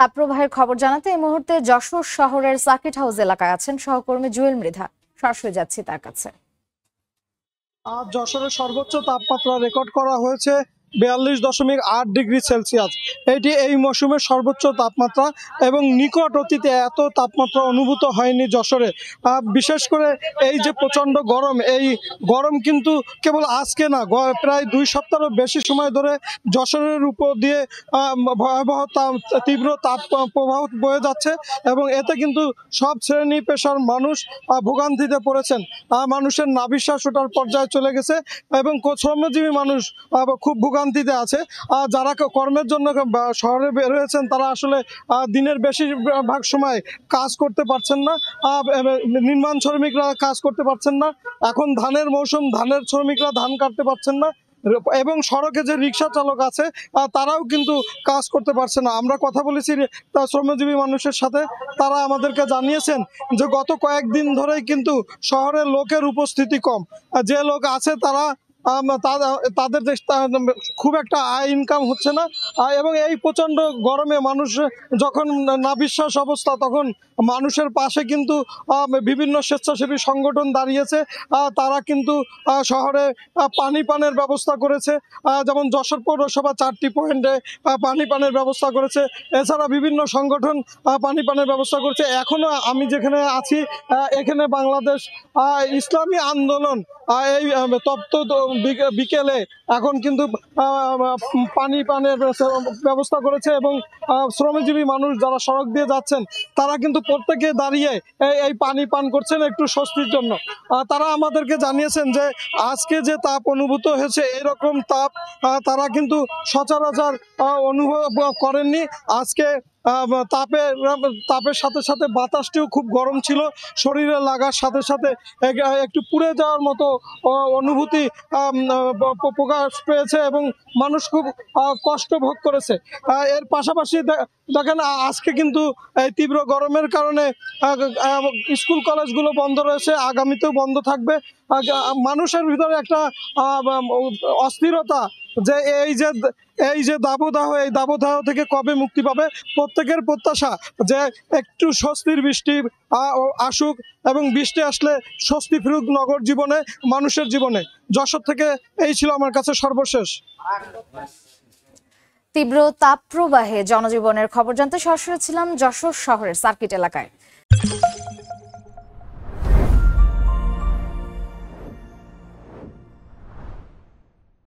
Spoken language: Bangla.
তাপপ্রবাহের খবর জানাতে এই মুহূর্তে যশোর শহরের সার্কিট হাউস এলাকায় আছেন সহকর্মী জুয়েল মৃধা। সরাসরি যাচ্ছি তার কাছে। আজ যশোরের সর্বোচ্চ তাপমাত্রা রেকর্ড করা হয়েছে 42.8 ডিগ্রি সেলসিয়াস। এটি এই মৌসুমের সর্বোচ্চ তাপমাত্রা এবং নিকট অতীতে এত তাপমাত্রা অনুভূত হয়নি যশোরে। বিশেষ করে এই যে প্রচণ্ড গরম, এই গরম কিন্তু কেবল আজকে না, প্রায় 2 সপ্তাহেরও বেশি সময় ধরে যশোরের উপর দিয়ে ভয়াবহ তীব্র তাপ প্রবাহ বয়ে যাচ্ছে এবং এতে কিন্তু সব শ্রেণী পেশার মানুষ ভোগান্তিতে পড়েছেন। মানুষের নাভিশ্বাস ওঠার পর্যায়ে চলে গেছে এবং শ্রমজীবী মানুষ খুব ভোগান্তিতে আছে। যারা কর্মের জন্য শহরে বের হয়েছেন তারা আসলে দিনের বেশিরভাগ সময় কাজ করতে পারছেন না। নির্মাণ শ্রমিকরা কাজ করতে পারছেন না। এখন ধানের মৌসুম, ধানের শ্রমিকরা ধান কাটতে পারছেন না এবং সড়কে যে রিক্সা চালক আছে তারাও কিন্তু কাজ করতে পারছে না। আমরা কথা বলেছি শ্রমজীবী মানুষের সাথে, তারা আমাদেরকে জানিয়েছেন যে গত কয়েকদিন ধরেই কিন্তু শহরের লোকের উপস্থিতি কম। যে লোক আছে তারা তাদের খুব একটা আয় ইনকাম হচ্ছে না এবং এই প্রচণ্ড গরমে মানুষ যখন নাভিশ্বাস অবস্থা, তখন মানুষের পাশে কিন্তু বিভিন্ন স্বেচ্ছাসেবী সংগঠন দাঁড়িয়েছে। তারা কিন্তু শহরে পানির ব্যবস্থা করেছে, যেমন যশোর পৌরসভা 4টি পয়েন্টে পানির ব্যবস্থা করেছে। এছাড়া বিভিন্ন সংগঠন পানির ব্যবস্থা করেছে। এখনো আমি যেখানে আছি এখানে বাংলাদেশ ইসলামী আন্দোলন এই তপ্ত বিকেলে এখন কিন্তু পানির ব্যবস্থা করেছে এবং শ্রমজীবী মানুষ যারা সড়ক দিয়ে যাচ্ছেন তারা কিন্তু প্রত্যেকে দাঁড়িয়ে এই পানি পান করছেন একটু স্বস্তির জন্য। তারা আমাদেরকে জানিয়েছেন যে আজকে যে তাপ অনুভূত হয়েছে এরকম তাপ তারা কিন্তু সচরাচর অনুভব করেননি। আজকে তাপের সাথে সাথে বাতাসটিও খুব গরম ছিল, শরীরে লাগার সাথে সাথে একটু পুড়ে যাওয়ার মতো অনুভূতি প্রকাশ পেয়েছে এবং মানুষ খুব কষ্ট ভোগ করেছে। এর পাশাপাশি দেখেন আজকে কিন্তু এই তীব্র গরমের কারণে স্কুল কলেজগুলো বন্ধ রয়েছে, আগামীতেও বন্ধ থাকবে। মানুষের ভিতরে একটা অস্থিরতা যে এই যে দাবদাহ, এই দাবদাহ থেকে কবে মুক্তি পাবে। প্রত্যেকের প্রত্যাশা যে একটু স্বস্তির বৃষ্টি আসুক এবং বৃষ্টি আসলে স্বস্তি ফিরুক নগর জীবনে, মানুষের জীবনে। যশোর থেকে এই ছিল আমার কাছে সর্বশেষ। তীব্র তাপপ্রবাহে জনজীবনের খবর জানতে সরাসরি ছিলাম যশোর শহরের সার্কিট এলাকায়।